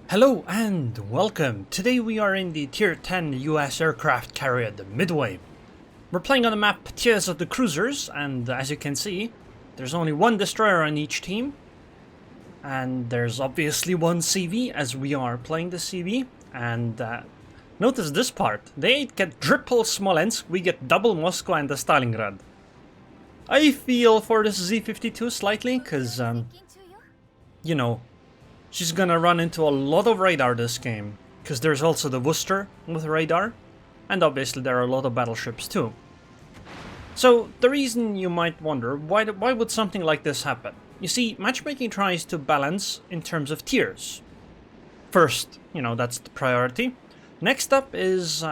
Hello and welcome. Today we are in the Tier 10 US aircraft carrier, the Midway. We're playing on the map Tiers of the Cruisers, and as you can see, there's only one destroyer on each team. And there's obviously one CV, as we are playing the CV. And notice this part. They get triple Smolensk, we get double Moscow and the Stalingrad. I feel for this Z-52 slightly, because, you know, she's gonna run into a lot of radar this game, because there's also the Worcester with radar, and obviously there are a lot of battleships too. So the reason you might wonder, why would something like this happen? You see, Matchmaking tries to balance in terms of tiers. First, you know, that's the priority. Next up is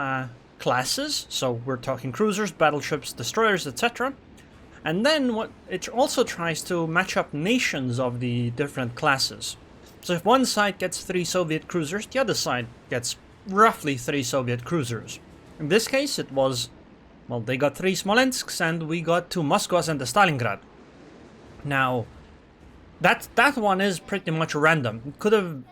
classes, so we're talking cruisers, battleships, destroyers, etc. And then what it also tries to match up nations of the different classes. So if one side gets 3 Soviet cruisers, the other side gets roughly 3 Soviet cruisers. In this case it was, well, they got 3 Smolensks and we got 2 Moskvas and the Stalingrad. Now, that one is pretty much random. It could have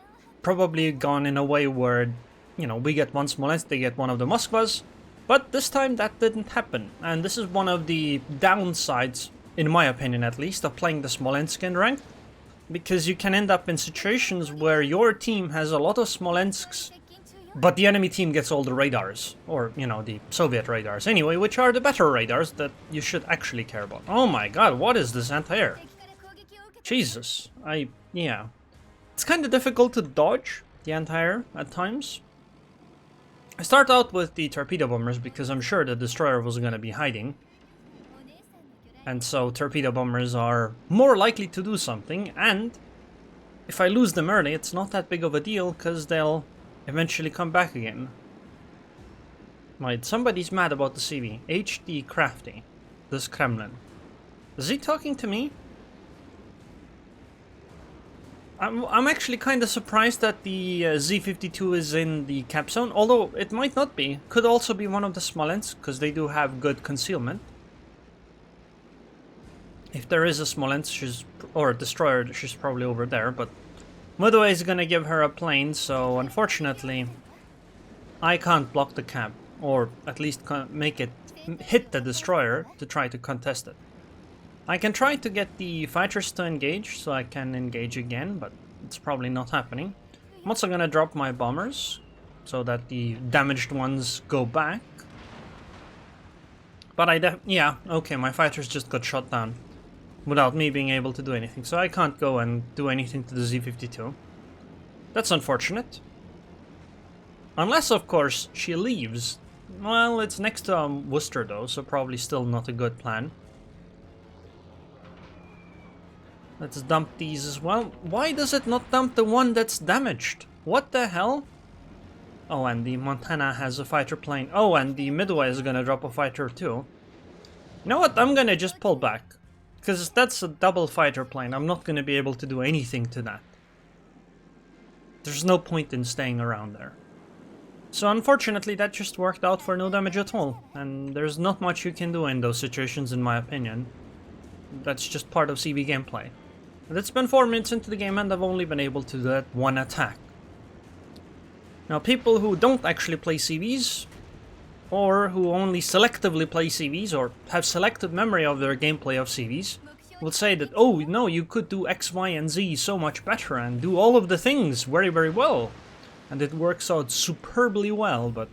probably gone in a way where, you know, we get 1 Smolensk, they get 1 of the Moskvas. But this time that didn't happen. And this is one of the downsides, in my opinion at least, of playing the Smolensk in ranked. Because you can end up in situations where your team has a lot of Smolensks, but the enemy team gets all the radars. Or, you know, the Soviet radars anyway, which are the better radars that you should actually care about. Oh my god, what is this anti-air? Jesus, yeah. It's kind of difficult to dodge the anti-air at times. I start out with the torpedo bombers because I'm sure the destroyer was going to be hiding. And so torpedo bombers are more likely to do something, and if I lose them early, it's not that big of a deal because they'll eventually come back again. Right, somebody's mad about the CV. HD Crafty. This Kremlin. Is he talking to me? I'm actually kind of surprised that the Z-52 is in the cap zone, although it might not be. Could also be one of the Smolensk, because they do have good concealment. If there is a Smolensk, or a destroyer, she's probably over there, but Midway is gonna give her a plane, so unfortunately I can't block the cap, or at least make it hit the destroyer to try to contest it. I can try to get the fighters to engage, so I can engage again, but it's probably not happening. I'm also gonna drop my bombers, so that the damaged ones go back. But yeah, okay, my fighters just got shot down without me being able to do anything, so I can't go and do anything to the Z-52. That's unfortunate. Unless, of course, she leaves. Well, it's next to Worcester though, so probably still not a good plan. Let's dump these as well. Why does it not dump the one that's damaged? What the hell? Oh, and the Montana has a fighter plane. Oh, and the Midway is gonna drop a fighter too. You know what? I'm gonna just pull back. Because that's a double fighter plane. I'm not gonna be able to do anything to that. There's no point in staying around there. So unfortunately that just worked out for no damage at all. And there's not much you can do in those situations in my opinion. That's just part of CV gameplay. But it's been 4 minutes into the game and I've only been able to do that one attack. Now people who don't actually play CVs, or who only selectively play CVs, or have selective memory of their gameplay of CVs, will say that, oh no, you could do X, Y, and Z so much better and do all of the things very, very well. And it works out superbly well, but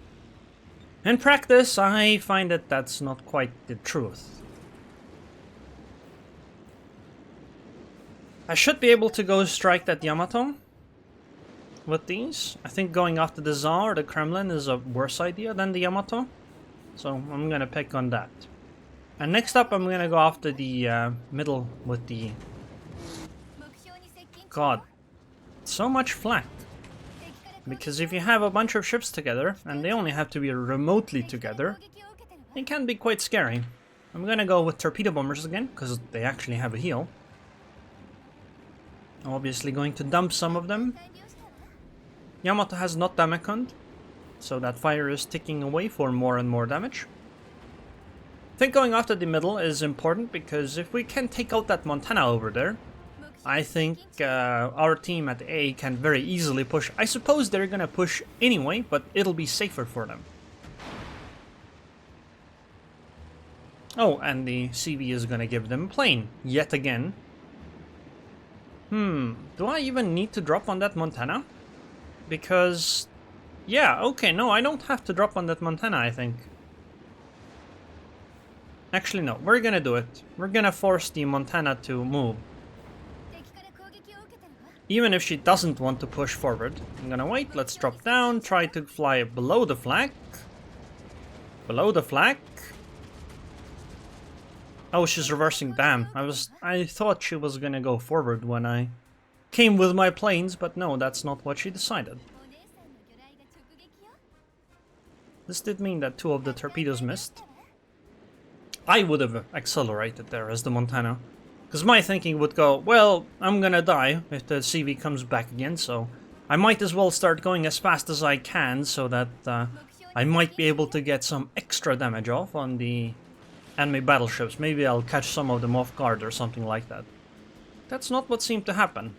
in practice I find that that's not quite the truth. I should be able to go strike that Yamato with these. I think going after the Tsar or the Kremlin is a worse idea than the Yamato. So I'm gonna pick on that. And next up I'm gonna go after the middle with the... God. So much flak. Because if you have a bunch of ships together, and they only have to be remotely together, it can be quite scary. I'm gonna go with torpedo bombers again, because they actually have a heal. Obviously going to dump some of them. Yamato has not damage, so that fire is ticking away for more and more damage. think going after the middle is important because if we can take out that Montana over there, I think our team at A can very easily push. I suppose they're gonna push anyway, but it'll be safer for them. Oh, and the CV is gonna give them a plane, yet again. Do I even need to drop on that Montana? Because, yeah, okay, no, I don't have to drop on that Montana, I think. Actually, no, we're gonna do it. We're gonna force the Montana to move. Even if she doesn't want to push forward. I'm gonna wait, let's drop down, try to fly below the flag. Below the flag. Oh, she's reversing, damn. I thought she was gonna go forward when I came with my planes, but no, that's not what she decided. This did mean that 2 of the torpedoes missed. I would have accelerated there as the Montana. Because my thinking would go, well, I'm gonna die if the CV comes back again, so I might as well start going as fast as I can so that I might be able to get some extra damage off on the enemy battleships. Maybe I'll catch some of them off guard or something like that. That's not what seemed to happen.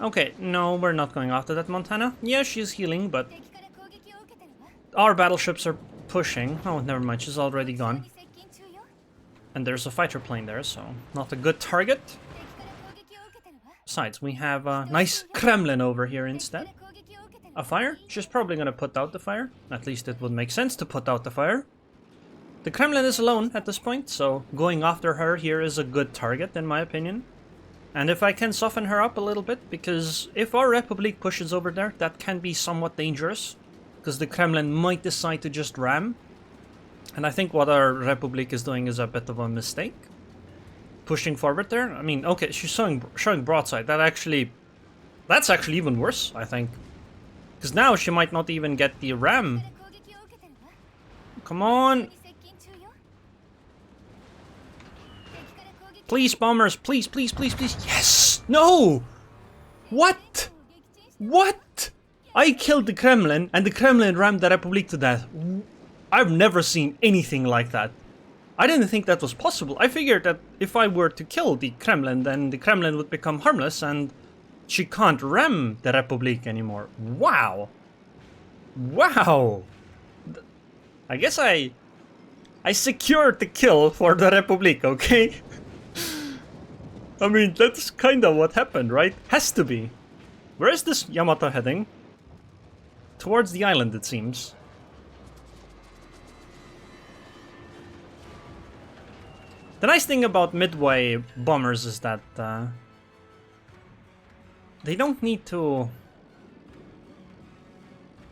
Okay, no, we're not going after that Montana. Yeah, she's healing, but our battleships are pushing. Oh, never mind, she's already gone. And there's a fighter plane there, so not a good target. Besides, we have a nice Kremlin over here instead. A fire? She's probably gonna put out the fire. At least it would make sense to put out the fire. The Kremlin is alone at this point, so going after her here is a good target in my opinion. And if I can soften her up a little bit, because if our Republic pushes over there, that can be somewhat dangerous. Because the Kremlin might decide to just ram. And I think what our Republic is doing is a bit of a mistake. Pushing forward there. I mean, okay, she's showing broadside. That's actually even worse, I think. Because now she might not even get the ram. Come on. Please, bombers. Please, please, please, please. Yes! No! What? What? I killed the Kremlin, and the Kremlin rammed the Republic to death. I've never seen anything like that. I didn't think that was possible. I figured that if I were to kill the Kremlin, then the Kremlin would become harmless and she can't ram the Republic anymore. Wow. Wow. I guess I secured the kill for the Republic, okay? I mean, that's kind of what happened, right? Has to be. Where is this Yamato heading? Towards the island, it seems. The nice thing about Midway bombers is that they don't need to...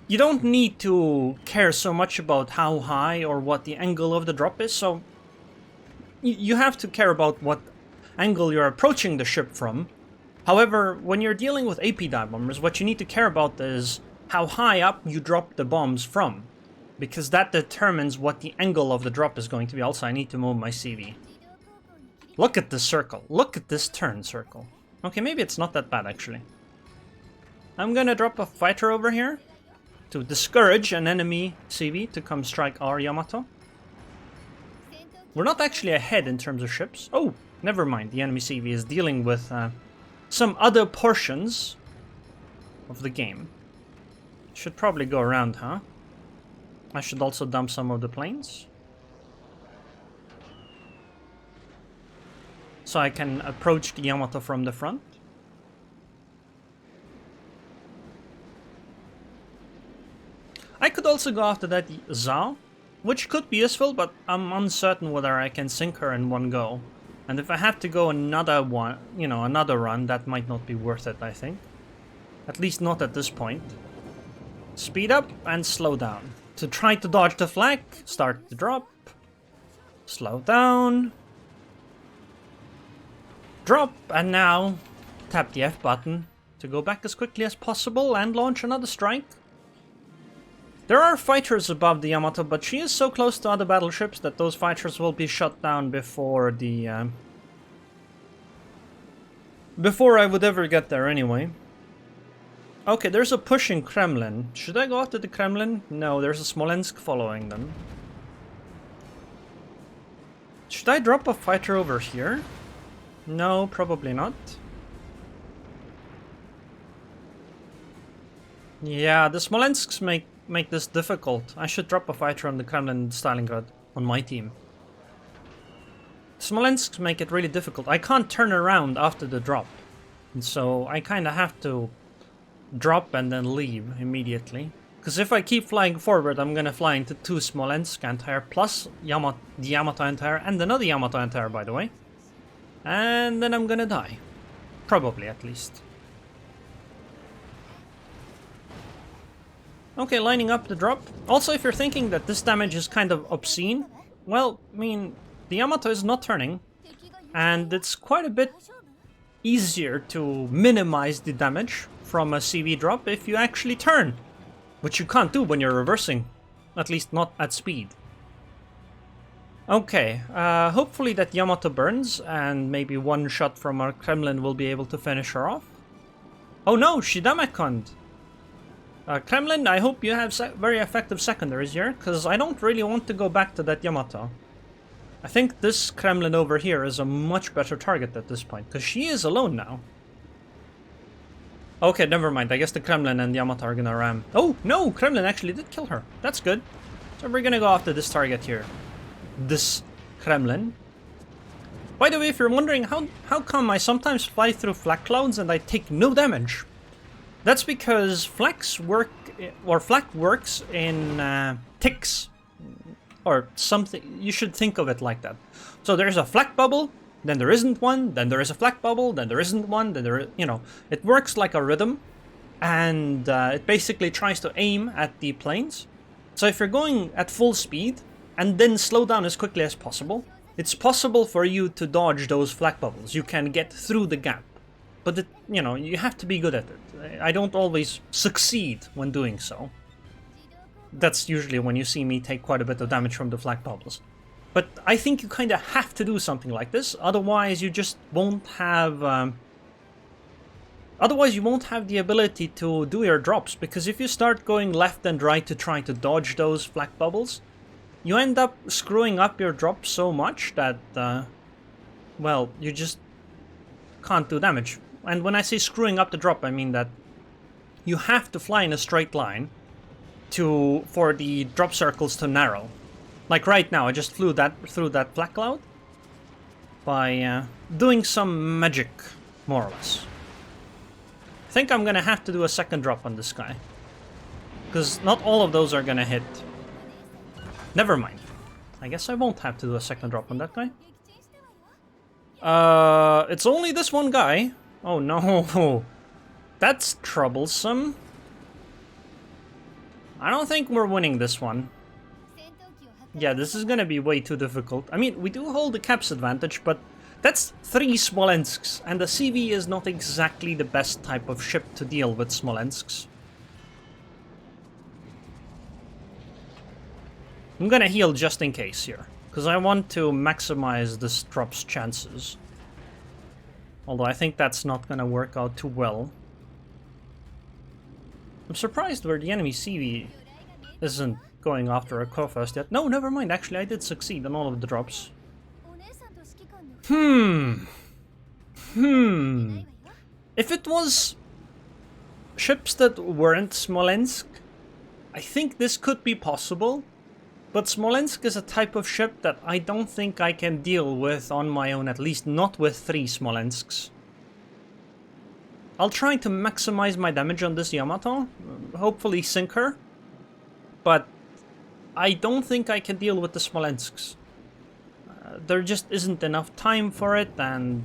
You don't need to care so much about how high or what the angle of the drop is, so you have to care about what angle you're approaching the ship from. However, when you're dealing with AP dive bombers, what you need to care about is how high up you drop the bombs from, because that determines what the angle of the drop is going to be. Also, I need to move my CV. Look at this circle. Look at this turn circle. Okay, maybe it's not that bad, actually. I'm gonna drop a fighter over here to discourage an enemy CV to come strike our Yamato. We're not actually ahead in terms of ships. Oh, never mind. The enemy CV is dealing with some other portions of the game. Should probably go around, huh? I should also dump some of the planes. So I can approach the Yamato from the front. I could also go after that Zhao, which could be useful, but I'm uncertain whether I can sink her in one go. And if I have to go another one, you know, another run, that might not be worth it, I think. At least not at this point. Speed up and slow down. To try to dodge the flag, start the drop. Slow down. Drop, and now tap the F button to go back as quickly as possible and launch another strike. There are fighters above the Yamato, but she is so close to other battleships that those fighters will be shot down before the... before I would ever get there anyway. Okay, there's a pushing Kremlin. Should I go after the Kremlin? No, there's a Smolensk following them. Should I drop a fighter over here? No, probably not. Yeah, the Smolensks make this difficult. I should drop a fighter on the Kremlin and Stalingrad on my team. Smolensks make it really difficult. I can't turn around after the drop. And so I kind of have to drop and then leave immediately. Because if I keep flying forward, I'm going to fly into 2 Smolensk anti-air plus the Yamato anti-air and another Yamato anti-air, by the way. And then I'm going to die. Probably, at least. Okay, lining up the drop. Also, if you're thinking that this damage is kind of obscene, well, I mean, the Yamato is not turning, and it's quite a bit easier to minimize the damage from a CV drop if you actually turn, which you can't do when you're reversing, at least not at speed. Okay, hopefully that Yamato burns, and maybe one shot from our Kremlin will be able to finish her off. Oh no, she Damakond! Kremlin, I hope you have very effective secondaries here, because I don't really want to go back to that Yamato. I think this Kremlin over here is a much better target at this point, because she is alone now. Okay, never mind. I guess the Kremlin and Yamato are gonna ram. Oh, no! Kremlin actually did kill her. That's good. So we're gonna go after this target here. This Kremlin. By the way, if you're wondering how come I sometimes fly through flak clouds and I take no damage, that's because flak works in ticks. Or something, you should think of it like that. So there's a flak bubble, then there isn't one, then there is a flak bubble, then there isn't one, then there is, you know, it works like a rhythm, and it basically tries to aim at the planes. So if you're going at full speed, and then slow down as quickly as possible, it's possible for you to dodge those flak bubbles. You can get through the gap, but you know, you have to be good at it. I don't always succeed when doing so. That's usually when you see me take quite a bit of damage from the flak bubbles. But I think you kind of have to do something like this, otherwise you just won't have... otherwise you won't have the ability to do your drops, because if you start going left and right to try to dodge those flak bubbles, you end up screwing up your drops so much that, well, you just can't do damage. And when I say screwing up the drop, I mean that you have to fly in a straight line for the drop circles to narrow. Like right now, I just flew through that flak cloud by doing some magic, more or less. I think I'm gonna have to do a second drop on this guy, because not all of those are gonna hit. Never mind. I guess I won't have to do a second drop on that guy. It's only this one guy. Oh no, that's troublesome. I don't think we're winning this one. Yeah, this is gonna be way too difficult. I mean, we do hold the caps advantage, but that's 3 Smolensks, and the CV is not exactly the best type of ship to deal with Smolensks. I'm gonna heal just in case here, because I want to maximize this drop's chances. Although I think that's not gonna work out too well. I'm surprised where the enemy CV isn't going after a Kofast yet. No, never mind. Actually, I did succeed on all of the drops. If it was ships that weren't Smolensk, I think this could be possible. But Smolensk is a type of ship that I don't think I can deal with on my own, at least not with 3 Smolensks. I'll try to maximize my damage on this Yamato, hopefully sink her, but I don't think I can deal with the Smolensks. There just isn't enough time for it, and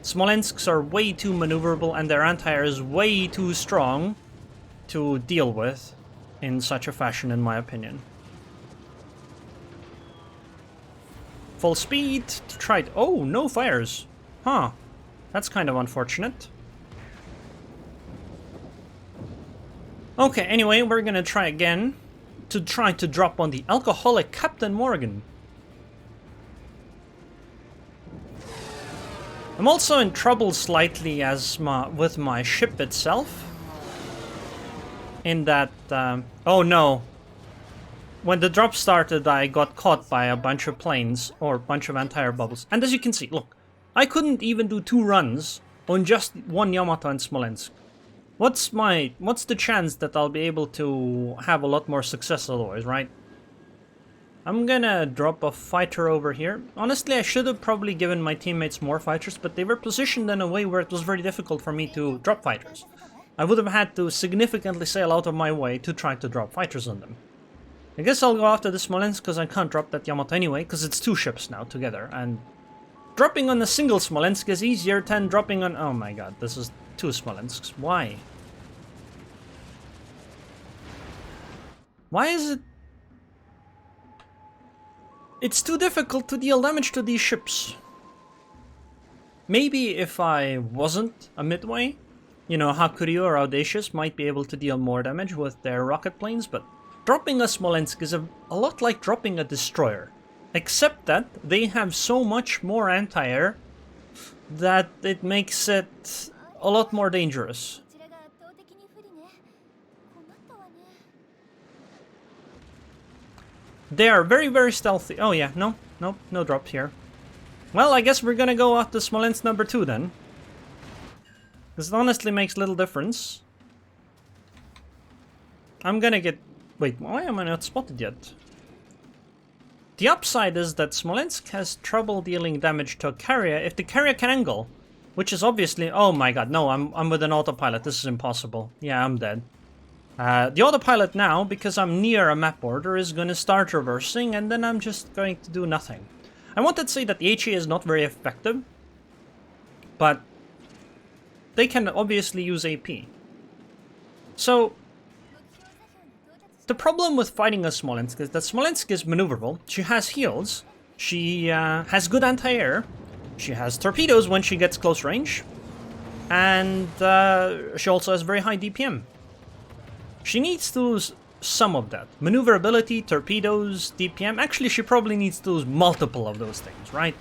Smolensks are way too maneuverable, and their anti-air is way too strong to deal with in such a fashion, in my opinion. Full speed to try to... Oh, no fires. Huh. That's kind of unfortunate. Okay, anyway, we're gonna try again to try to drop on the alcoholic Captain Morgan. I'm also in trouble slightly with my ship itself. In that... oh no. when the drop started, I got caught by a bunch of planes, or a bunch of anti-air bubbles. And as you can see, look, I couldn't even do 2 runs on just 1 Yamato and Smolensk. What's the chance that I'll be able to have a lot more success otherwise, right? I'm gonna drop a fighter over here. Honestly, I should have probably given my teammates more fighters, but they were positioned in a way where it was very difficult for me to drop fighters. I would have had to significantly sail out of my way to try to drop fighters on them. I guess I'll go after the Smolensk because I can't drop that Yamato anyway, because it's 2 ships now together, and dropping on a single Smolensk is easier than dropping on... Oh my god, this is 2 Smolensks. Why? Why is it... It's too difficult to deal damage to these ships. Maybe if I wasn't a Midway, you know, Hakuryu or Audacious might be able to deal more damage with their rocket planes, but dropping a Smolensk is a lot like dropping a destroyer. Except that they have so much more anti-air that it makes it a lot more dangerous. They are very, very stealthy. Oh yeah, no drops here. Well, I guess we're gonna go after Smolensk number 2 then. This honestly makes little difference. I'm gonna get... Wait, why am I not spotted yet? The upside is that Smolensk has trouble dealing damage to a carrier if the carrier can angle. Which is obviously... Oh my god, no, I'm with an autopilot. This is impossible. Yeah, I'm dead. The autopilot now, because I'm near a map border, is going to start reversing, and then I'm just going to do nothing. I wanted to say that the HE is not very effective, but they can obviously use AP. So, the problem with fighting a Smolensk is that Smolensk is maneuverable, she has heals, she has good anti-air, she has torpedoes when she gets close range, and she also has very high DPM. She needs to lose some of that. Maneuverability, torpedoes, DPM. Actually, she probably needs to lose multiple of those things, right?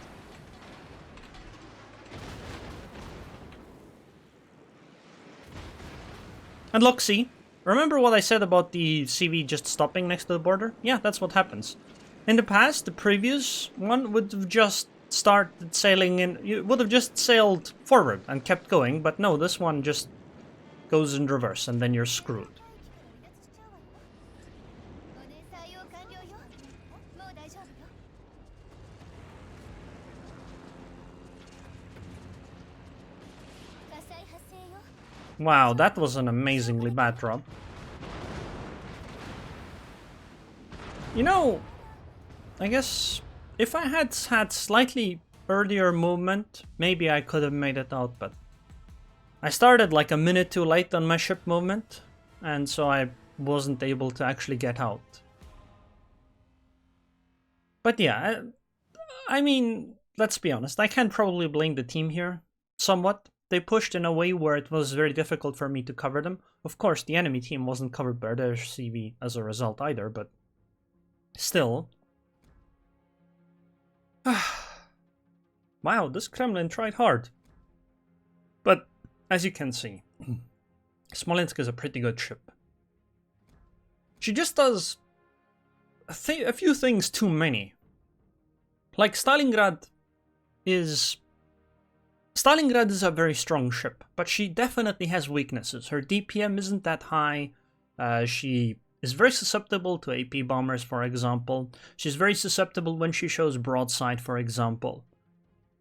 And look, see? Remember what I said about the CV just stopping next to the border? Yeah, that's what happens. In the past, the previous one would have just started sailing in... You would have just sailed forward and kept going, but no, this one just goes in reverse and then you're screwed. Wow, that was an amazingly bad drop. You know, I guess if I had had slightly earlier movement, maybe I could have made it out, but I started like a minute too late on my ship movement, and so I wasn't able to actually get out. But yeah, I mean, let's be honest, I can probably blame the team here, somewhat. They pushed in a way where it was very difficult for me to cover them. Of course, the enemy team wasn't covered by their CV as a result either, but still. Wow, this Kremlin tried hard. But, as you can see, Smolensk is a pretty good ship. She just does a few things too many. Like, Stalingrad is a very strong ship, but she definitely has weaknesses. Her DPM isn't that high. She is very susceptible to AP bombers, for example. She's very susceptible when she shows broadside, for example.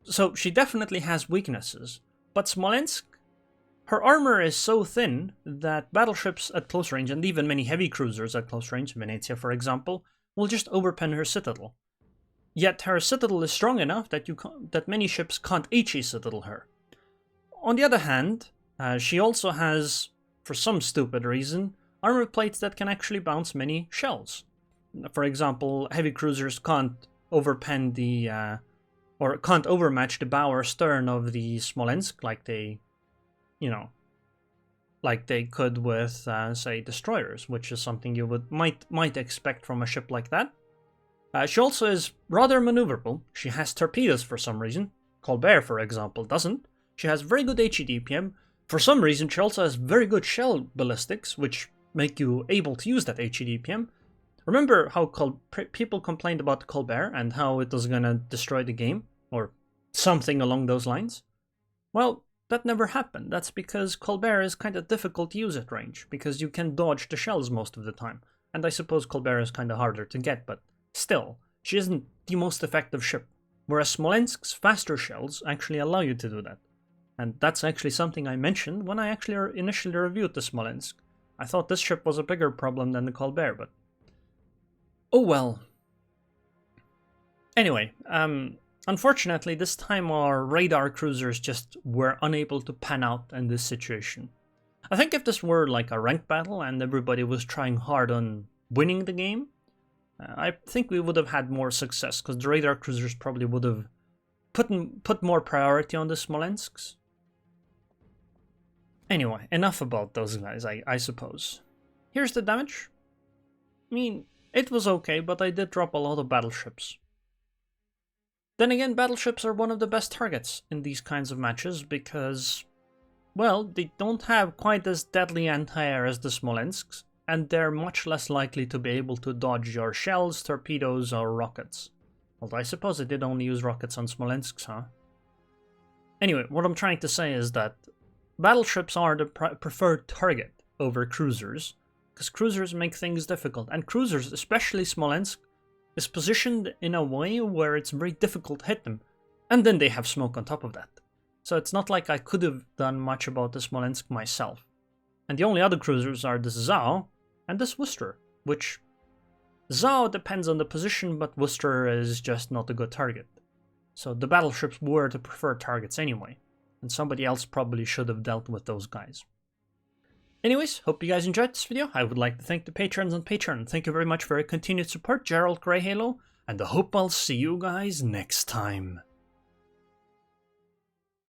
So she definitely has weaknesses. But Smolensk, her armor is so thin that battleships at close range, and even many heavy cruisers at close range, Venezia for example, will just overpen her citadel. Yet her citadel is strong enough that that many ships can't HE citadel her. On the other hand, she also has, for some stupid reason, armor plates that can actually bounce many shells. For example, heavy cruisers can't overpen the, or can't overmatch the bow or stern of the Smolensk like they, like they could with, say, destroyers, which is something you might expect from a ship like that. She also is rather maneuverable. She has torpedoes for some reason. Colbert, for example, doesn't. She has very good HE DPM. For some reason, she also has very good shell ballistics, which make you able to use that HE DPM. Remember how people complained about Colbert and how it was gonna destroy the game? Or something along those lines? Well, that never happened. That's because Colbert is kind of difficult to use at range, because you can dodge the shells most of the time. And I suppose Colbert is kind of harder to get, but still, she isn't the most effective ship. Whereas Smolensk's faster shells actually allow you to do that. And that's actually something I mentioned when I actually initially reviewed the Smolensk. I thought this ship was a bigger problem than the Colbert, but... oh well. Anyway, unfortunately, this time our radar cruisers just were unable to pan out in this situation. I think if this were like a ranked battle and everybody was trying hard on winning the game, I think we would have had more success, because the radar cruisers probably would have put more priority on the Smolensks. Anyway, enough about those guys, I suppose. Here's the damage. I mean, it was okay, but I did drop a lot of battleships. Then again, battleships are one of the best targets in these kinds of matches because, well, they don't have quite as deadly anti-air as the Smolensks, and they're much less likely to be able to dodge your shells, torpedoes, or rockets. Although I suppose I did only use rockets on Smolensks, huh? Anyway, what I'm trying to say is that battleships are the preferred target over cruisers, because cruisers make things difficult, and cruisers, especially Smolensk, is positioned in a way where it's very difficult to hit them, and then they have smoke on top of that. So it's not like I could have done much about the Smolensk myself. And the only other cruisers are the Zao and this Worcester, which Zao depends on the position, but Worcester is just not a good target. So the battleships were the preferred targets anyway, and somebody else probably should have dealt with those guys. Anyways, hope you guys enjoyed this video. I would like to thank the patrons on Patreon. Thank you very much for your continued support, Gerald Greyhalo, and I hope I'll see you guys next time.